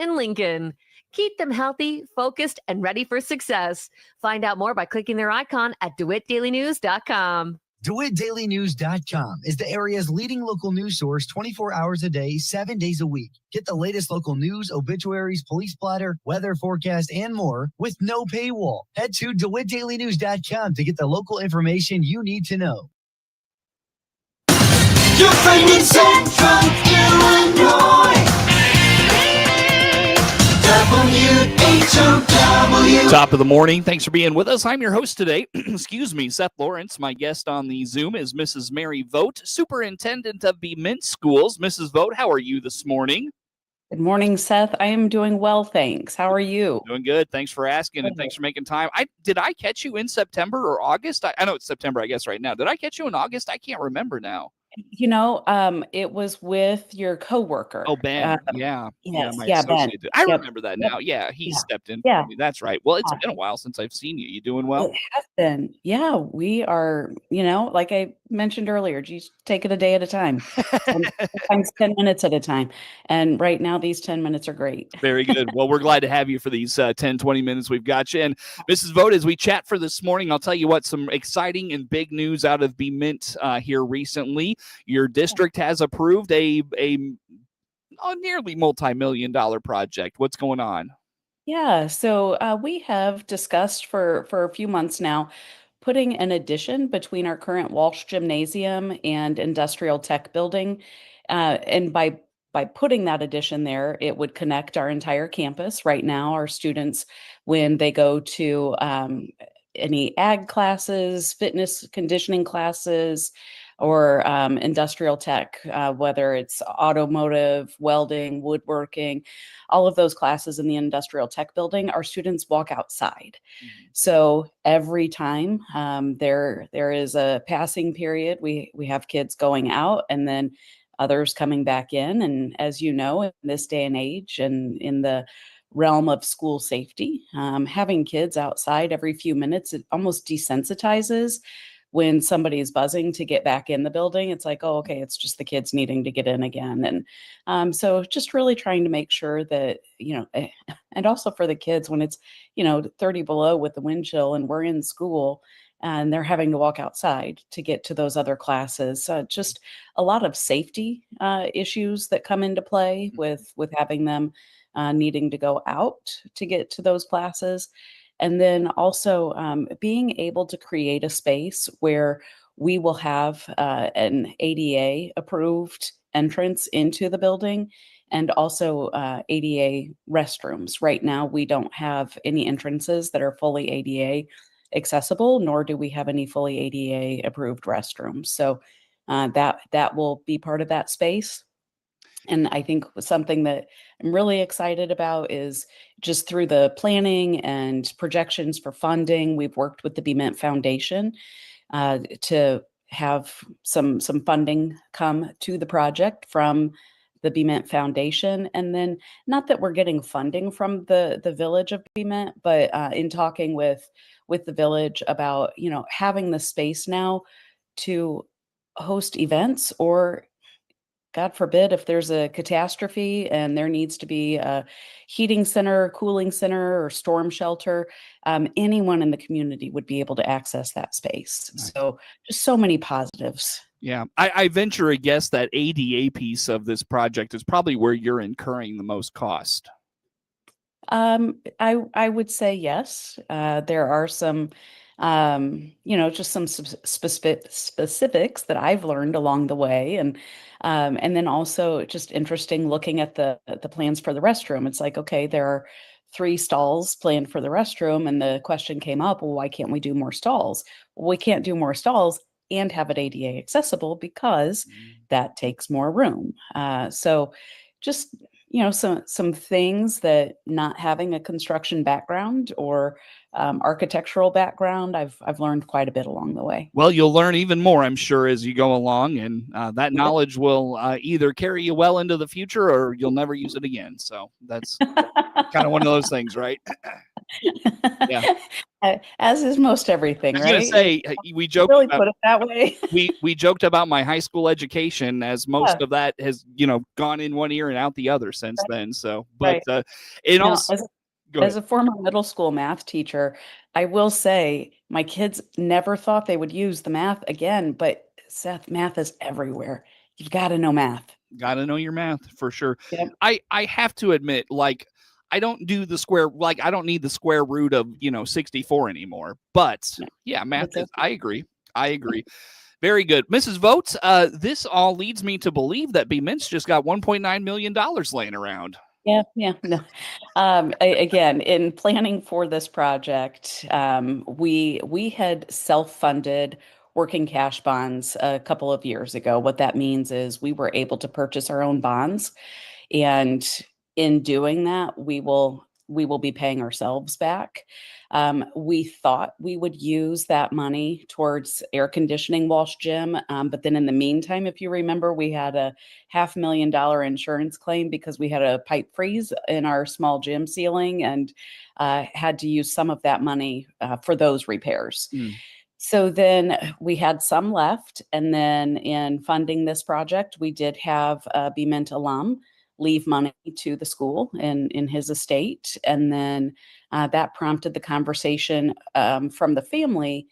in Lincoln. Keep them healthy, focused, and ready for success. Find out more by clicking their icon at DeWittDailyNews.com. DeWittDailyNews.com is the area's leading local news source 24 hours a day, 7 days a week. Get the latest local news, obituaries, police blotter, weather forecast, and more with no paywall. Head to DeWittDailyNews.com to get the local information you need to know. Your friend in Central Illinois. WHOW. Top of the morning. Thanks for being with us. I'm your host today. Excuse me, Seth Lawrence. My guest on the Zoom is Mrs. Mary Vogt, Superintendent of Bement Schools. Mrs. Vogt, how are you this morning? Good morning, Seth. I am doing well, thanks. How are you? Doing good. Thanks for asking, and thanks for making time. Did I catch you in September or August? I know it's September, I guess, right now. Did I catch you in August? I can't remember now. It was with your coworker. Oh, Ben. Yeah. Yes. My Yeah, Ben. associate did. I remember that now. Yeah, he stepped in for me. That's right. Well, it's been a while since I've seen you. You doing well? It has been. Yeah, we are, like I mentioned earlier, just take it a day at a time. Sometimes 10 minutes at a time. And right now, these 10 minutes are great. Very good. Well, we're glad to have you for these 10, 20 minutes we've got you. And Mrs. Vogt, as we chat for this morning, I'll tell you what, some exciting and big news out of Bement here recently. Your district has approved a nearly multi-million-dollar project. What's going on? Yeah, so we have discussed for a few months now putting an addition between our current Walsh Gymnasium and Industrial Tech building. And by putting that addition there, it would connect our entire campus. Right now, our students, when they go to any ag classes, fitness conditioning classes, or industrial tech, whether it's automotive, welding, woodworking, all of those classes in the industrial tech building, our students walk outside. Mm-hmm. So every time there is a passing period, we have kids going out and then others coming back in. And as you know, in this day and age and in the realm of school safety, having kids outside every few minutes, it almost desensitizes. When somebody is buzzing to get back in the building, it's like, oh, okay, it's just the kids needing to get in again. And so just really trying to make sure that, and also for the kids when it's, 30 below with the wind chill and we're in school and they're having to walk outside to get to those other classes. Just a lot of safety issues that come into play with having them needing to go out to get to those classes. And then also being able to create a space where we will have an ADA approved entrance into the building and also ADA restrooms. Right now, we don't have any entrances that are fully ADA accessible, nor do we have any fully ADA approved restrooms. So that will be part of that space. And I think something that I'm really excited about is just through the planning and projections for funding, we've worked with the Bement Foundation to have some funding come to the project from the Bement Foundation. And then not that we're getting funding from the village of Bement, but in talking with the village about, having the space now to host events, or God forbid, if there's a catastrophe and there needs to be a heating center, cooling center, or storm shelter, anyone in the community would be able to access that space. Nice. So just so many positives. Yeah, I venture a guess that ADA piece of this project is probably where you're incurring the most cost. I would say yes. There are some just some specifics that I've learned along the way. And then also just interesting looking at the plans for the restroom. It's like, okay, there are 3 stalls planned for the restroom. And the question came up, well, why can't we do more stalls? Well, we can't do more stalls and have it ADA accessible because that takes more room. So just, some things that not having a construction background or architectural background, I've learned quite a bit along the way. Well, you'll learn even more, I'm sure, as you go along, and that knowledge will either carry you well into the future or you'll never use it again. So that's kind of one of those things, right? Yeah. As is most I everything, was gonna right? say we joked Really about put it that way. we joked about my high school education, as Yeah, most of that has gone in one ear and out the other since then. So, but right. it Now, also go as ahead. a former middle school math teacher, I will say my kids never thought they would use the math again, but Seth, math is everywhere. You've got to know math. Got to know your math for sure. Yep. I have to admit, like, I don't do the square, like I don't need the square root of 64 anymore. But No, yeah, math it's is. okay. I agree. I agree. Very good, Mrs. Vogt. This all leads me to believe that Bement's just got $1.9 million laying around. Yeah, no. Again, in planning for this project, we had self-funded working cash bonds a couple of years ago. What that means is we were able to purchase our own bonds, and in doing that, we will be paying ourselves back. We thought we would use that money towards air conditioning Walsh Gym, but then in the meantime, if you remember, we had a $500,000 insurance claim because we had a pipe freeze in our small gym ceiling and had to use some of that money for those repairs. Mm. So then we had some left. And then in funding this project, we did have a Bement alum leave money to the school in his estate. And then that prompted the conversation from the family.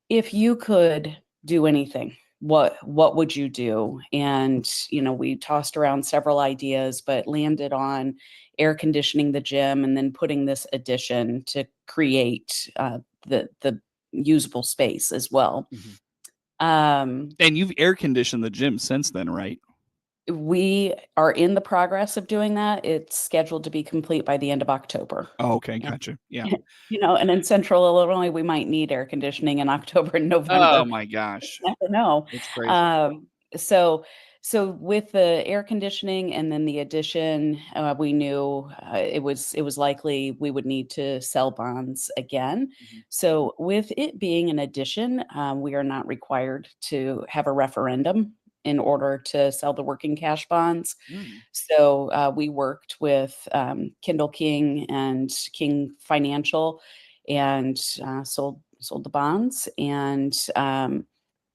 If you could do anything, what would you do? And we tossed around several ideas, but landed on air conditioning the gym and then putting this addition to create the usable space as well. And you've air conditioned the gym since then, right? We are in the progress of doing that. It's scheduled to be complete by the end of October. Oh, okay, And, gotcha. Yeah. and in central Illinois, we might need air conditioning in October and Oh November. my gosh, Never know. it's crazy. So with the air conditioning and then the addition, we knew it was likely we would need to sell bonds again. Mhm. So with it being an addition, we are not required to have a referendum in order to sell the working cash bonds. Mm. So we worked with Kindle King and King Financial and sold the bonds, and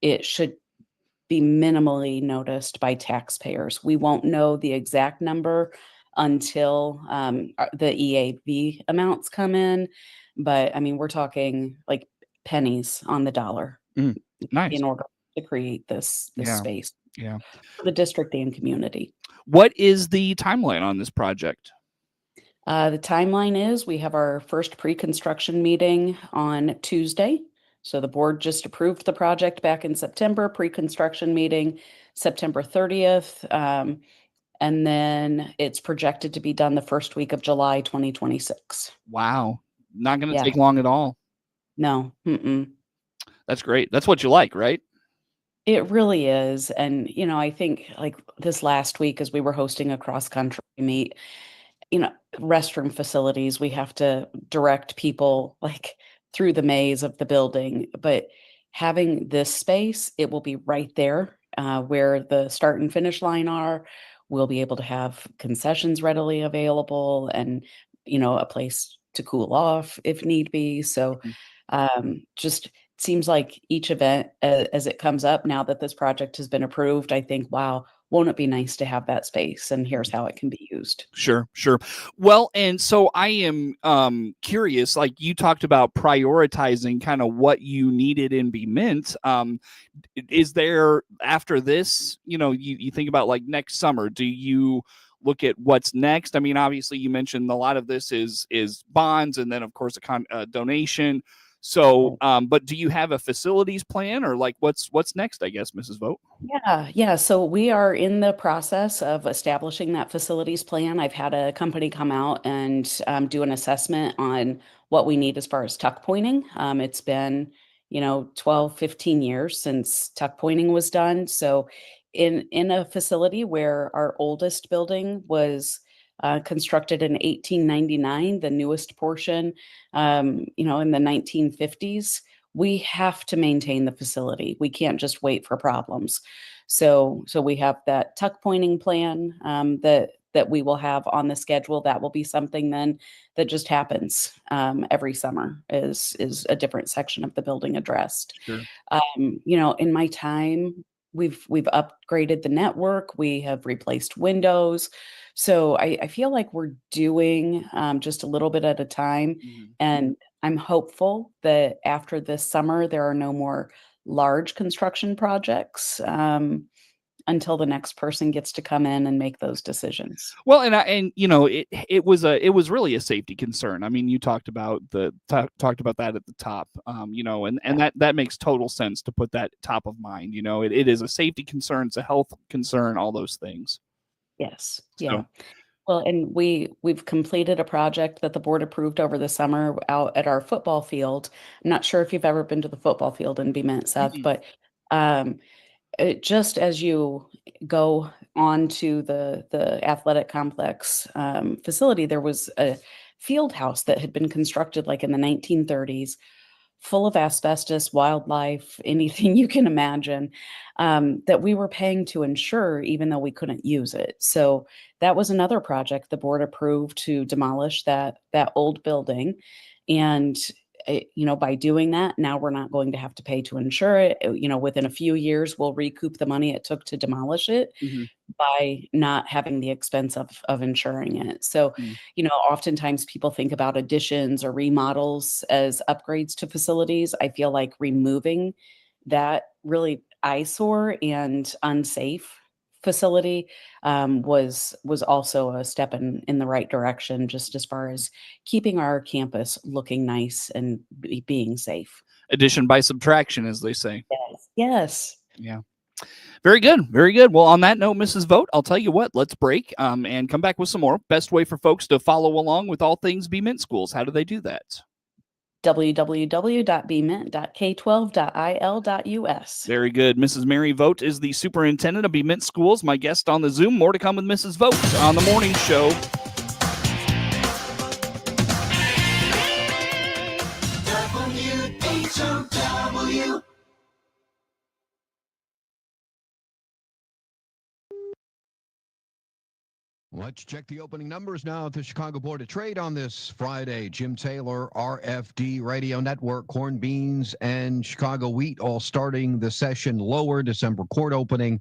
it should be minimally noticed by taxpayers. We won't know the exact number until the EAV amounts come in, but I mean, we're talking like pennies on the dollar Nice. in order to create this Yeah. space Yeah. for the district and community. What is the timeline on this project? The timeline is we have our first pre-construction meeting on Tuesday. So the board just approved the project back in September, pre-construction meeting September 30th. And then it's projected to be done the first week of July 2026. Wow. Not going to Yeah, take long at all. no. That's great. That's what you like, right? It really is. And, I think like this last week as we were hosting a cross-country meet, restroom facilities, we have to direct people like through the maze of the building. But having this space, it will be right there where the start and finish line are. We'll be able to have concessions readily available and, a place to cool off if need be. So just seems like each event as it comes up now that this project has been approved, I think, wow, won't it be nice to have that space? And here's how it can be used. Sure. Well, and so I am curious, like you talked about prioritizing kind of what you needed in Bement. Is there after this, you think about like next summer, do you look at what's next? I mean, obviously you mentioned a lot of this is bonds and then of course a donation. So, but do you have a facilities plan or like what's next, I guess, Mrs. Vogt? Yeah. So we are in the process of establishing that facilities plan. I've had a company come out and do an assessment on what we need as far as tuck pointing. It's been, 12, 15 years since tuck pointing was done. So in a facility where our oldest building was constructed in 1899, the newest portion, in the 1950s, we have to maintain the facility. We can't just wait for problems. So we have that tuck pointing plan that that we will have on the schedule. That will be something then that just happens every summer is a different section of the building addressed. Sure. In my time, we've upgraded the network, we have replaced windows. So I feel like we're doing just a little bit at a time. And I'm hopeful that after this summer, there are no more large construction projects until the next person gets to come in and make those decisions. Well, it was really a safety concern. I mean, you talked about talked about that at the top, and that makes total sense to put that top of mind. It is a safety concern, it's a health concern, all those things. Yes. So- Yeah. Well, and we've completed a project that the board approved over the summer out at our football field. I'm not sure if you've ever been to the football field in Bement, Seth, but just as you go on to the athletic complex facility, there was a field house that had been constructed like in the 1930s, full of asbestos, wildlife, anything you can imagine, that we were paying to insure, even though we couldn't use it. So that was another project the board approved to demolish that old building. And by doing that, now we're not going to have to pay to insure it. Within a few years, we'll recoup the money it took to demolish it by not having the expense of insuring it. So, oftentimes people think about additions or remodels as upgrades to facilities. I feel like removing that really eyesore and unsafe facility was also a step in the right direction, just as far as keeping our campus looking nice and being safe. Addition by subtraction, as they say. Yes. Yeah. Very good. Very good. Well, on that note, Mrs. Vogt, I'll tell you what, let's break and come back with some more. Best way for folks to follow along with all things Bement schools. How do they do that? www.bement.k12.il.us. Very good. Mrs. Mary Vogt is the superintendent of Bement Schools. My guest on the Zoom. More to come with Mrs. Vogt on the morning show. WHOW. Let's check the opening numbers now at the Chicago Board of Trade on this Friday. Jim Taylor, RFD Radio Network, corn, beans, and Chicago wheat all starting the session lower. December quart opening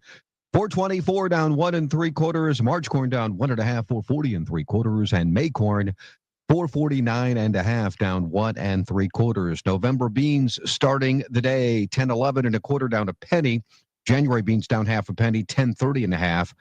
424 down 1 3/4. March corn down 1 1/2, 440 3/4, and May corn 449 1/2 down 1 3/4. November beans starting the day 10.11 1/4 down a penny. January beans down 1/2 penny 10.30 1/2.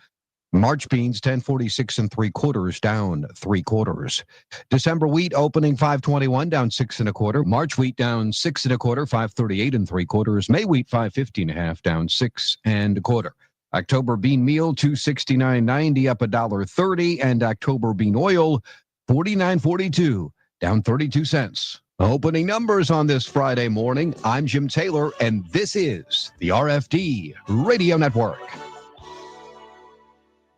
March beans 10.46 3/4 down 3/4. December wheat opening 521 down 6 1/4. March wheat down 6 1/4, 538 3/4. May wheat 550 1/2 down 6 1/4. October bean meal 269.90 up $1.30, and October bean oil 49.42 down 32 cents. Opening numbers on this Friday morning. I'm Jim Taylor, and this is the RFD Radio Network.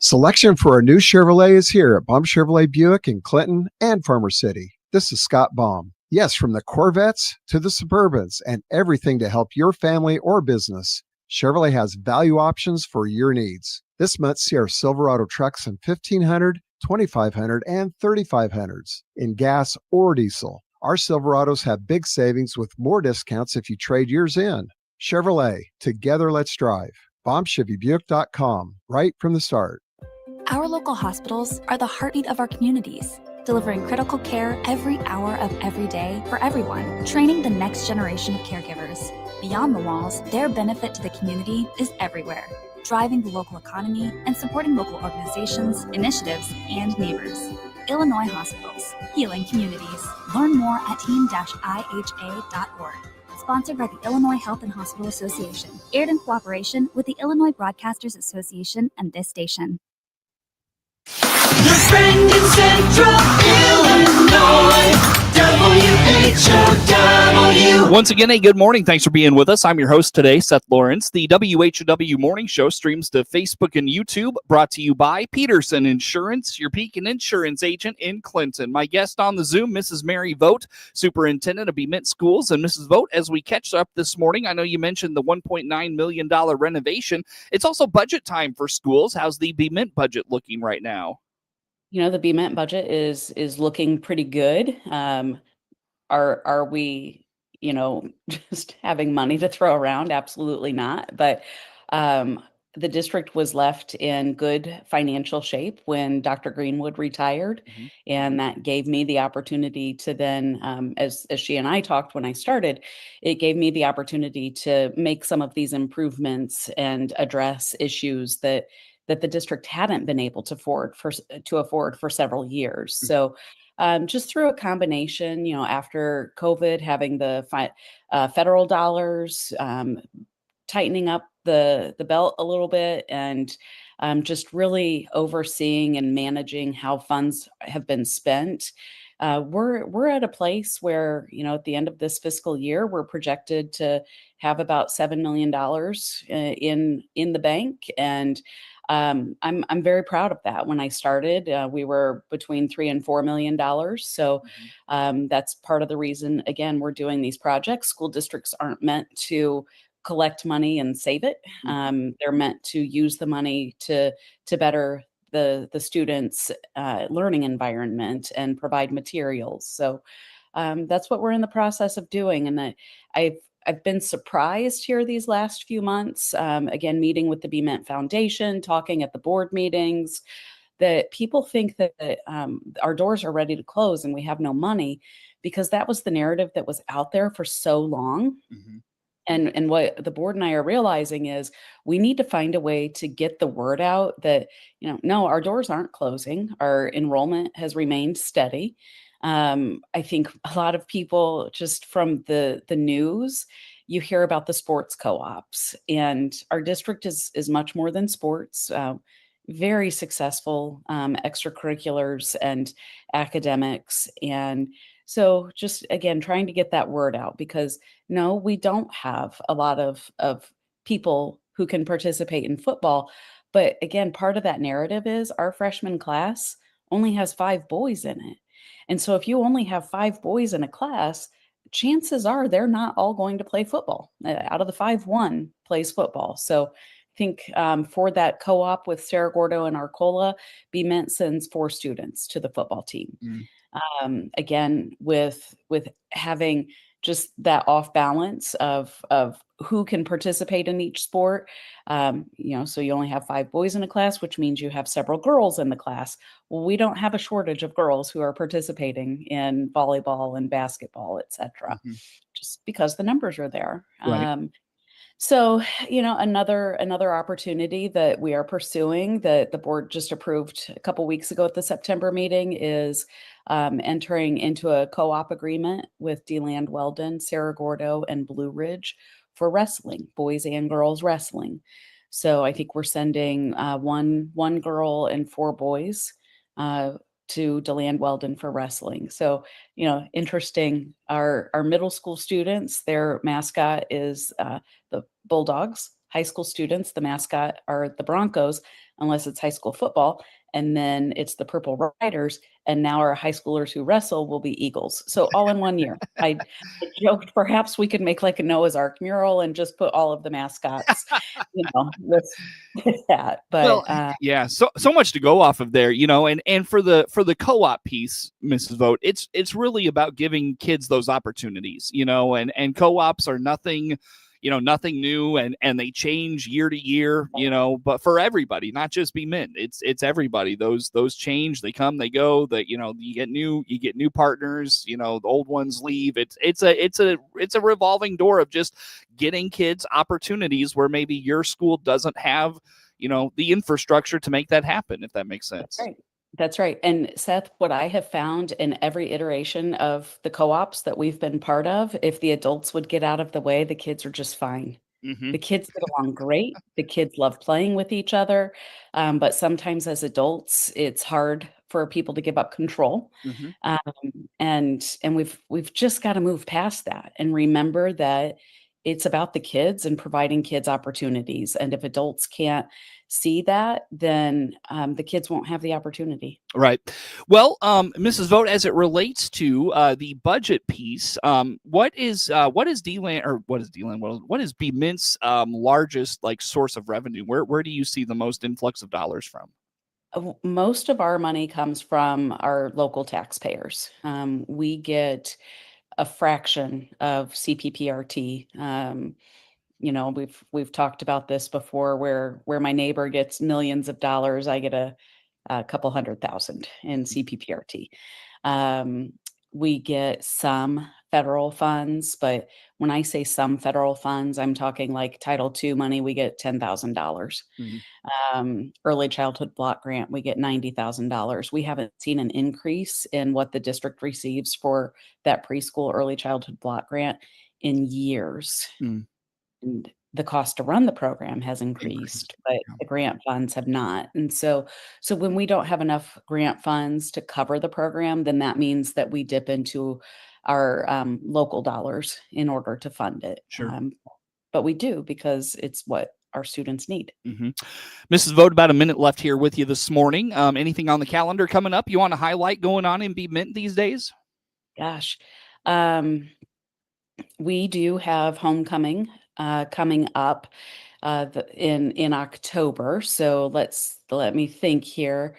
Selection for a new Chevrolet is here at Baum Chevrolet Buick in Clinton and Farmer City. This is Scott Baum. Yes, from the Corvettes to the Suburbans and everything to help your family or business, Chevrolet has value options for your needs. This month, see our Silverado trucks in 1500, 2500, and 3500s in gas or diesel. Our Silverados have big savings with more discounts if you trade yours in. Chevrolet, together let's drive. BaumChevyBuick.com, right from the start. Our local hospitals are the heartbeat of our communities, delivering critical care every hour of every day for everyone, training the next generation of caregivers. Beyond the walls, their benefit to the community is everywhere, driving the local economy and supporting local organizations, initiatives, and neighbors. Illinois Hospitals, healing communities. Learn more at team-iha.org. Sponsored by the Illinois Health and Hospital Association, aired in cooperation with the Illinois Broadcasters Association and this station. Your friend in Central Illinois, WHOW. Once again, a good morning. Thanks for being with us. I'm your host today, Seth Lawrence. The WHOW Morning Show streams to Facebook and YouTube, brought to you by Peterson Insurance, your Pekin Insurance agent in Clinton. My guest on the Zoom, Mrs. Mary Vogt, superintendent of Bement Schools. And Mrs. Vogt, as we catch up this morning, I know you mentioned the $1.9 million renovation. It's also budget time for schools. How's the Bement budget looking right now? The Bement budget is looking pretty good. Are we, just having money to throw around? Absolutely not. But um, the district was left in good financial shape when Dr. Greenwood retired, Mhm. and that gave me the opportunity to then, as she and I talked when I started, it gave me the opportunity to make some of these improvements and address issues that the district hadn't been able to afford for several years. So just through a combination, after COVID, having the federal dollars, tightening up the belt a little bit, and just really overseeing and managing how funds have been spent. We're at a place where, at the end of this fiscal year, we're projected to have about $7 million in the bank, and I'm very proud of that. When I started, we were between $3 and $4 million. So that's part of the reason, again, we're doing these projects. School districts aren't meant to collect money and save it. They're meant to use the money to better the students' learning environment and provide materials. So that's what we're in the process of doing. And I've been surprised here these last few months, again, meeting with the Bement Foundation, talking at the board meetings, that people think that our doors are ready to close and we have no money, because that was the narrative that was out there for so long. And what the board and I are realizing is we need to find a way to get the word out that, no, our doors aren't closing. Our enrollment has remained steady. I think a lot of people, just from the news, you hear about the sports co-ops, and our district is much more than sports. Very successful extracurriculars and academics. And so just, again, trying to get that word out, because no, we don't have a lot of people who can participate in football. But again, part of that narrative is our freshman class only has 5 boys in it. And so if you only have 5 boys in a class, chances are they're not all going to play football. Out of the 5, 1 plays football. So I think for that co-op with Cerro Gordo and Arcola, Bement sends 4 students to the football team. Again, with having just that off balance of who can participate in each sport. So you only have 5 boys in a class, which means you have several girls in the class. Well, we don't have a shortage of girls who are participating in volleyball and basketball, etc., just because the numbers are there. Right. So, another opportunity that we are pursuing, that the board just approved a couple weeks ago at the September meeting, is entering into a co-op agreement with DeLand Weldon, Cerro Gordo, and Blue Ridge for wrestling, boys and girls wrestling. So I think we're sending one girl and 4 boys to DeLand Weldon for wrestling. So, interesting. Our middle school students, their mascot is the Bulldogs. High school students, the mascot are the Broncos, unless it's high school football. And then it's the Purple Riders. And now our high schoolers who wrestle will be Eagles. So all in one year. I joked perhaps we could make like a Noah's Ark mural and just put all of the mascots, with that. But yeah, so much to go off of there, and for the co-op piece, Mrs. Vogt, it's really about giving kids those opportunities, and co-ops are nothing new, and they change year to year, but for everybody, not just Bement, it's everybody. Those change, they come, they go, you get new partners, the old ones leave. It's a revolving door of just getting kids opportunities where maybe your school doesn't have, the infrastructure to make that happen, if that makes sense. That's right. And Seth, what I have found in every iteration of the co-ops that we've been part of, if the adults would get out of the way, the kids are just fine. The kids get along great. The kids love playing with each other. But sometimes as adults, it's hard for people to give up control. And we've just got to move past that and remember that it's about the kids and providing kids opportunities. And if adults can't see that, then the kids won't have the opportunity. Right. Well, Mrs. Vogt, as it relates to the budget piece, what is Bement's largest source of revenue? Where do you see the most influx of dollars from? Most of our money comes from our local taxpayers. We get a fraction of CPPRT. We've talked about this before, where my neighbor gets millions of dollars, I get a couple 100,000 in CPPRT. We get some federal funds, but when I say some federal funds, I'm talking like Title II money, we get $10,000. Early childhood block grant, we get $90,000. We haven't seen an increase in what the district receives for that preschool early childhood block grant in years. And the cost to run the program has increased, but the grant funds have not. And so when we don't have enough grant funds to cover the program, then that means that we dip into our local dollars in order to fund it. Sure. But we do, because it's what our students need. Mrs. Vogt, about a minute left here with you this morning. Anything on the calendar coming up you want to highlight going on in Bement these days? Gosh, we do have homecoming coming up in October. So let me think here.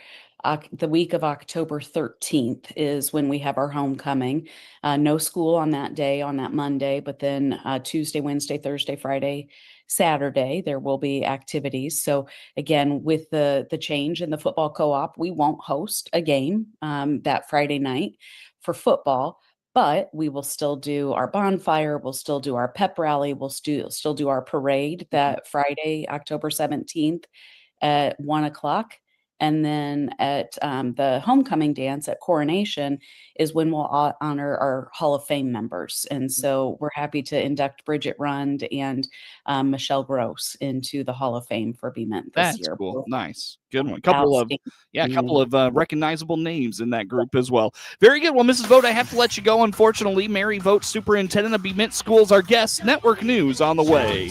The week of October 13th is when we have our homecoming. No school on that day, on that Monday, but then Tuesday, Wednesday, Thursday, Friday, Saturday, there will be activities. So again, with the change in the football co-op, we won't host a game that Friday night for football, but we will still do our bonfire. We'll still do our pep rally. We'll still do our parade that Friday, October 17th at 1:00. And then at the homecoming dance at Coronation is when we'll honor our Hall of Fame members. And so we're happy to induct Bridget Rund and Michelle Gross into the Hall of Fame for Bement this year. That's cool. Nice. Good one. Couple of recognizable names in that group as well. Very good. Well, Mrs. Vogt, I have to let you go. Unfortunately, Mary Vogt, Superintendent of Bement Schools, our guest. Network News on the way.